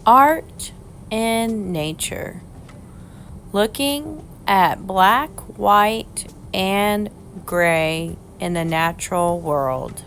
Art in nature. Looking at black, white, and gray in the natural world.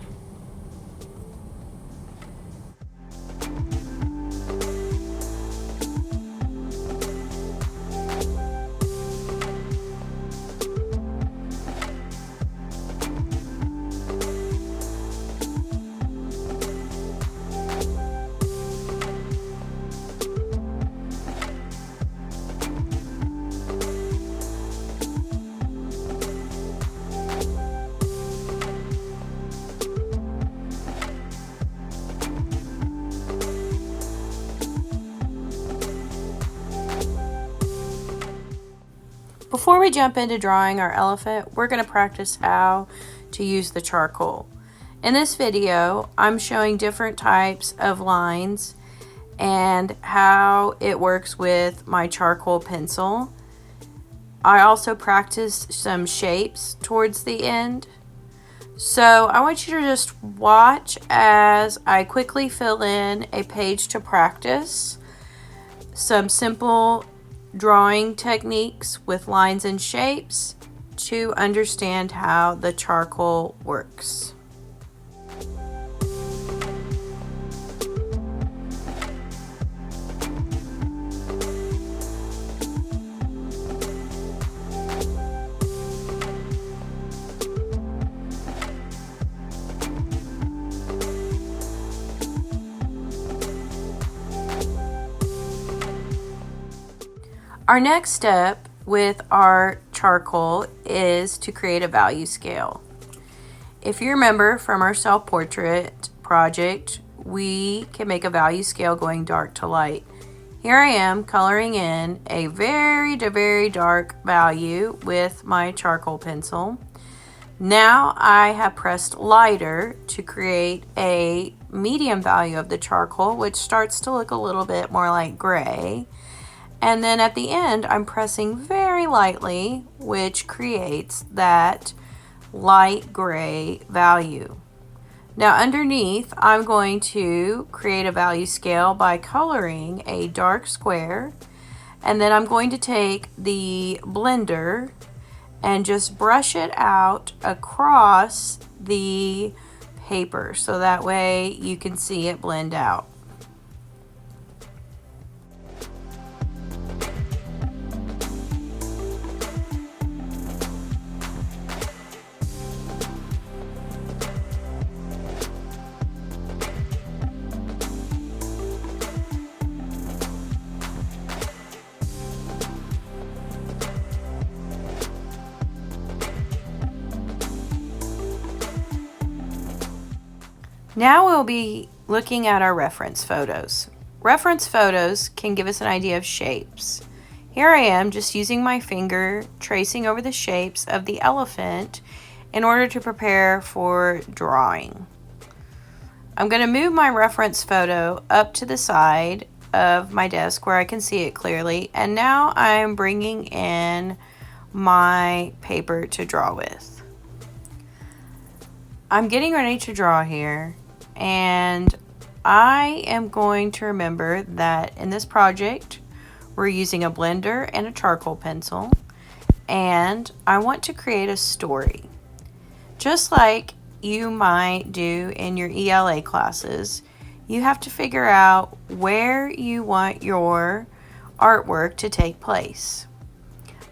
Before we jump into drawing our elephant, we're going to practice how to use the charcoal. In this video, I'm showing different types of lines and how it works with my charcoal pencil. I also practiced some shapes towards the end. So I want you to just watch as I quickly fill in a page to practice some simple drawing techniques with lines and shapes to understand how the charcoal works. Our next step with our charcoal is to create a value scale. If you remember from our self-portrait project, we can make a value scale going dark to light. Here I am coloring in a very dark value with my charcoal pencil. Now I have pressed lighter to create a medium value of the charcoal, which starts to look a little bit more like gray. And then at the end, I'm pressing very lightly, which creates that light gray value. Now underneath, I'm going to create a value scale by coloring a dark square. And then I'm going to take the blender and just brush it out across the paper so that way you can see it blend out. Now we'll be looking at our reference photos. Reference photos can give us an idea of shapes. Here I am just using my finger, tracing over the shapes of the elephant in order to prepare for drawing. I'm going to move my reference photo up to the side of my desk where I can see it clearly, and now I'm bringing in my paper to draw with. I'm getting ready to draw here, and I am going to remember that in this project we're using a blender and a charcoal pencil, and I want to create a story. Just like you might do in your ELA classes, you have to figure out where you want your artwork to take place.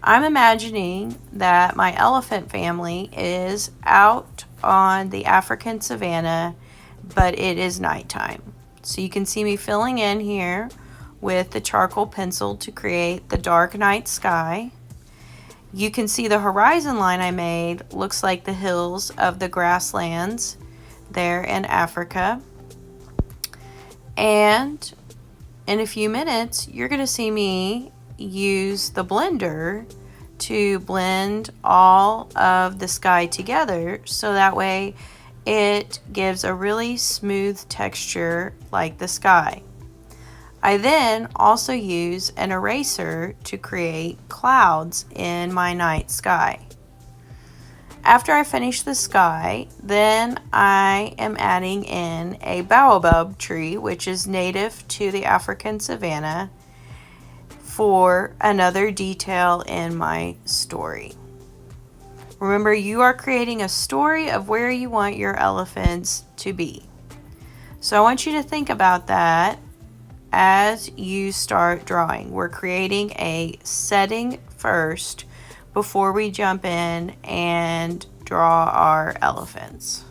I'm imagining that my elephant family is out on the African savanna, but it is nighttime. So you can see me filling in here with the charcoal pencil to create the dark night sky. You can see the horizon line I made looks like the hills of the grasslands there in Africa. And in a few minutes, you're going to see me use the blender to blend all of the sky together so that way it gives a really smooth texture like the sky. I then also use an eraser to create clouds in my night sky. after I finish the sky, then I am adding in a baobab tree, which is native to the African savanna, for another detail in my story. Remember, you are creating a story of where you want your elephants to be. So I want you to think about that as you start drawing. We're creating a setting first before we jump in and draw our elephants.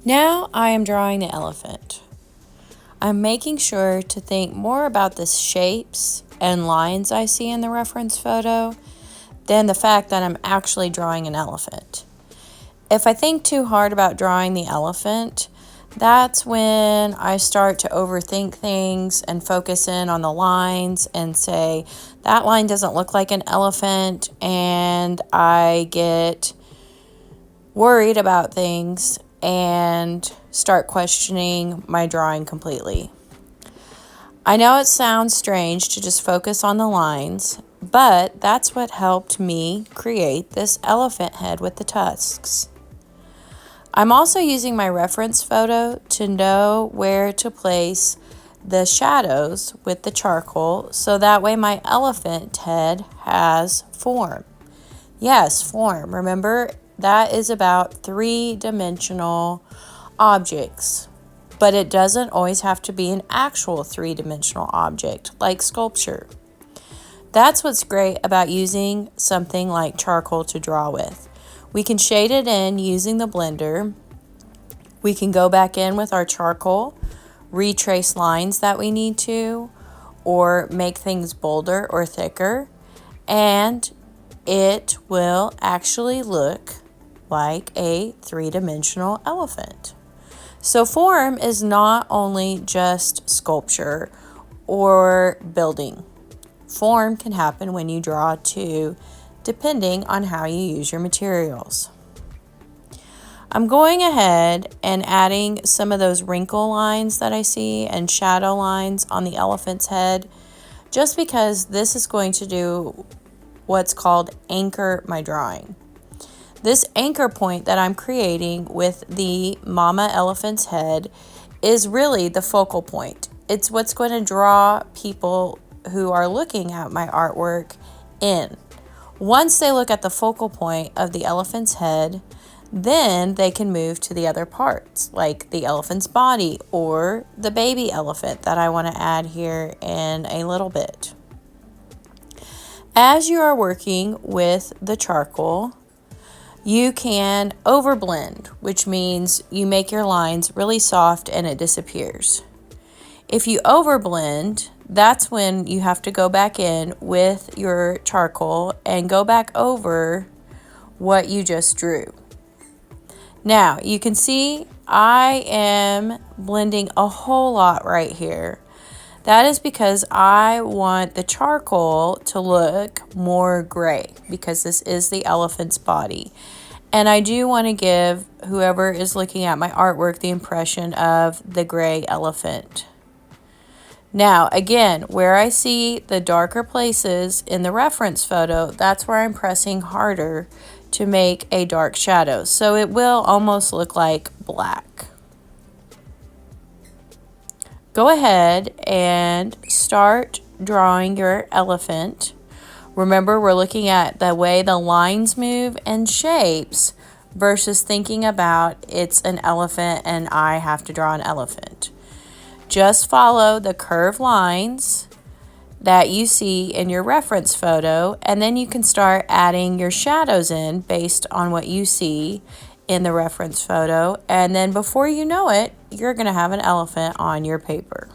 Now I am drawing the elephant. I'm making sure to think more about the shapes and lines I see in the reference photo than the fact that I'm actually drawing an elephant. If I think too hard about drawing the elephant, that's when I start to overthink things and focus in on the lines and say, that line doesn't look like an elephant, and I get worried about things and start questioning my drawing completely. I know it sounds strange to just focus on the lines, but that's what helped me create this elephant head with the tusks. I'm also using my reference photo to know where to place the shadows with the charcoal, so that way my elephant head has form. Yes, form. Remember, that is about three-dimensional objects, but it doesn't always have to be an actual three-dimensional object like sculpture. That's what's great about using something like charcoal to draw with. We can shade it in using the blender. We can go back in with our charcoal, retrace lines that we need to, or make things bolder or thicker, and it will actually look like a three-dimensional elephant. So form is not only just sculpture or building. Form can happen when you draw too, depending on how you use your materials. I'm going ahead and adding some of those wrinkle lines that I see and shadow lines on the elephant's head, just because this is going to do what's called anchor my drawing. This anchor point that I'm creating with the mama elephant's head is really the focal point. It's what's going to draw people who are looking at my artwork in. Once they look at the focal point of the elephant's head, then they can move to the other parts, like the elephant's body or the baby elephant that I want to add here in a little bit. As you are working with the charcoal, you can overblend, which means you make your lines really soft and it disappears. If you overblend, that's when you have to go back in with your charcoal and go back over what you just drew. Now, you can see I am blending a whole lot right here. That is because I want the charcoal to look more gray, because this is the elephant's body. And I do want to give whoever is looking at my artwork the impression of the gray elephant. Now, again, where I see the darker places in the reference photo, that's where I'm pressing harder to make a dark shadow. So it will almost look like black. Go ahead and start drawing your elephant. Remember, we're looking at the way the lines move and shapes versus thinking about it's an elephant and I have to draw an elephant. Just follow the curved lines that you see in your reference photo, and then you can start adding your shadows in based on what you see in the reference photo, and then before you know it, you're going to have an elephant on your paper.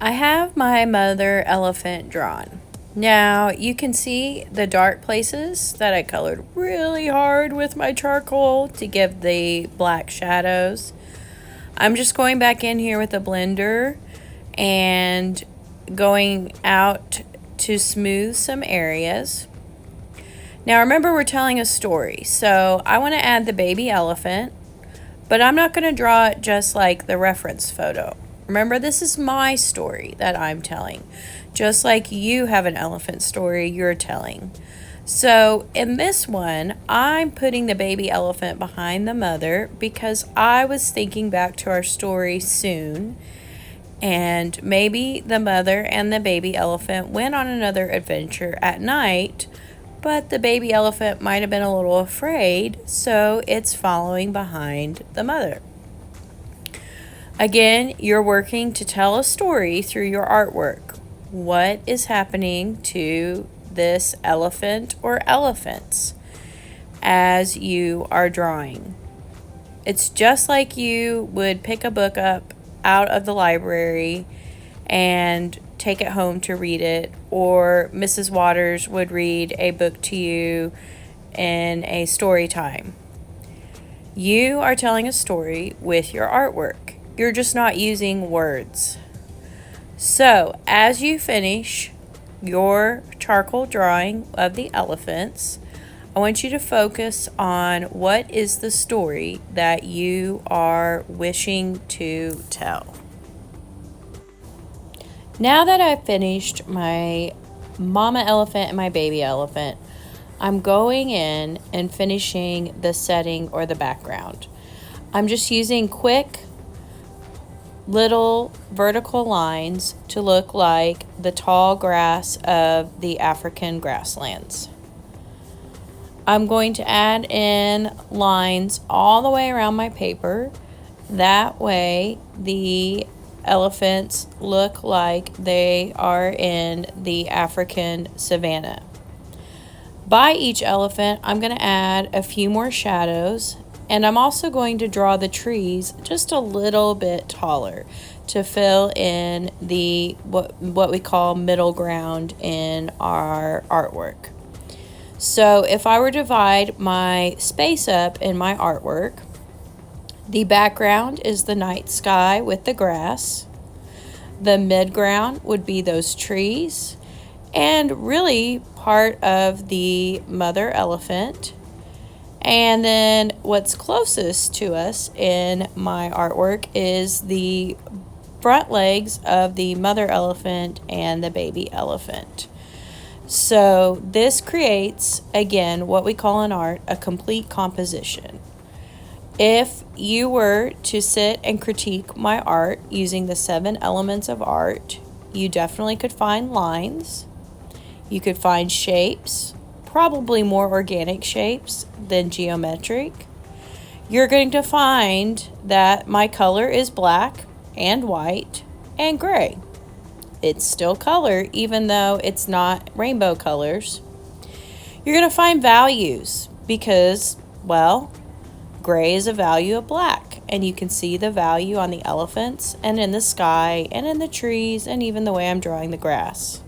I have my mother elephant drawn. Now you can see the dark places that I colored really hard with my charcoal to give the black shadows. I'm just going back in here with a blender and going out to smooth some areas. Now remember, we're telling a story, so I want to add the baby elephant, but I'm not going to draw it just like the reference photo. Remember, this is my story that I'm telling, just like you have an elephant story you're telling. So in this one, I'm putting the baby elephant behind the mother because I was thinking back to our story soon, and maybe the mother and the baby elephant went on another adventure at night, but the baby elephant might have been a little afraid, so it's following behind the mother. Again, you're working to tell a story through your artwork. What is happening to this elephant or elephants as you are drawing? It's just like you would pick a book up out of the library and take it home to read it, or Mrs. Waters would read a book to you in a story time. You are telling a story with your artwork. You're just not using words. So, as you finish your charcoal drawing of the elephants, I want you to focus on what is the story that you are wishing to tell. Now that I've finished my mama elephant and my baby elephant, I'm going in and finishing the setting or the background. I'm just using quick little vertical lines to look like the tall grass of the African grasslands. I'm going to add in lines all the way around my paper. That way the elephants look like they are in the African savanna. By each elephant, I'm going to add a few more shadows, and I'm also going to draw the trees just a little bit taller to fill in the what we call middle ground in our artwork. So if I were to divide my space up in my artwork, the background is the night sky with the grass. The midground would be those trees, and really part of the mother elephant. And then what's closest to us in my artwork is the front legs of the mother elephant and the baby elephant. So this creates, again, what we call in art a complete composition. If you were to sit and critique my art using the 7 elements of art, you definitely could find lines, you could find shapes, probably more organic shapes than geometric. You're going to find that my color is black and white and gray. It's still color, even though it's not rainbow colors. You're going to find values because, well, gray is a value of black, and you can see the value on the elephants and in the sky and in the trees and even the way I'm drawing the grass.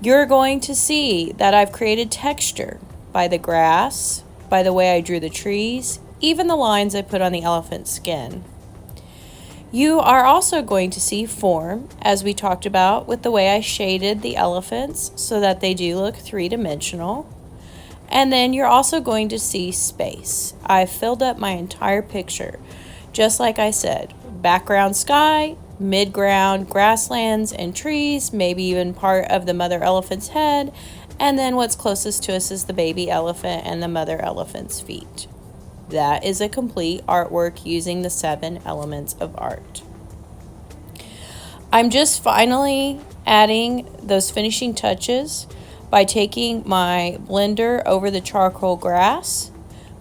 You're going to see that I've created texture by the grass, by the way I drew the trees, even the lines I put on the elephant's skin. You are also going to see form, as we talked about, with the way I shaded the elephants so that they do look 3-dimensional. And then you're also going to see space. I've filled up my entire picture. Just like I said, background sky, midground grasslands and trees, maybe even part of the mother elephant's head, and then what's closest to us is the baby elephant and the mother elephant's feet. That is a complete artwork using the 7 elements of art. I'm just finally adding those finishing touches by taking my blender over the charcoal grass,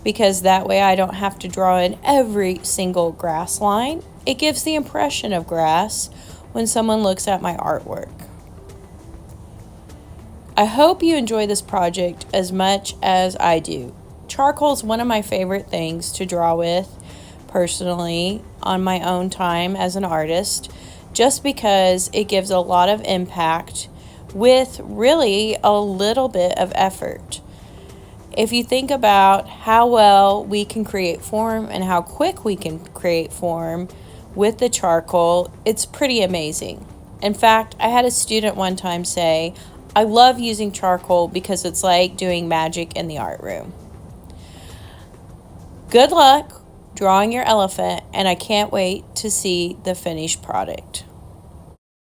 because that way I don't have to draw in every single grass line. It gives the impression of grass when someone looks at my artwork. I hope you enjoy this project as much as I do. Charcoal is one of my favorite things to draw with personally on my own time as an artist. just because it gives a lot of impact with really a little bit of effort. If you think about how well we can create form and how quick we can create form with the charcoal, it's pretty amazing. In fact, I had a student one time say, I love using charcoal because it's like doing magic in the art room. Good luck drawing your elephant, and I can't wait to see the finished product.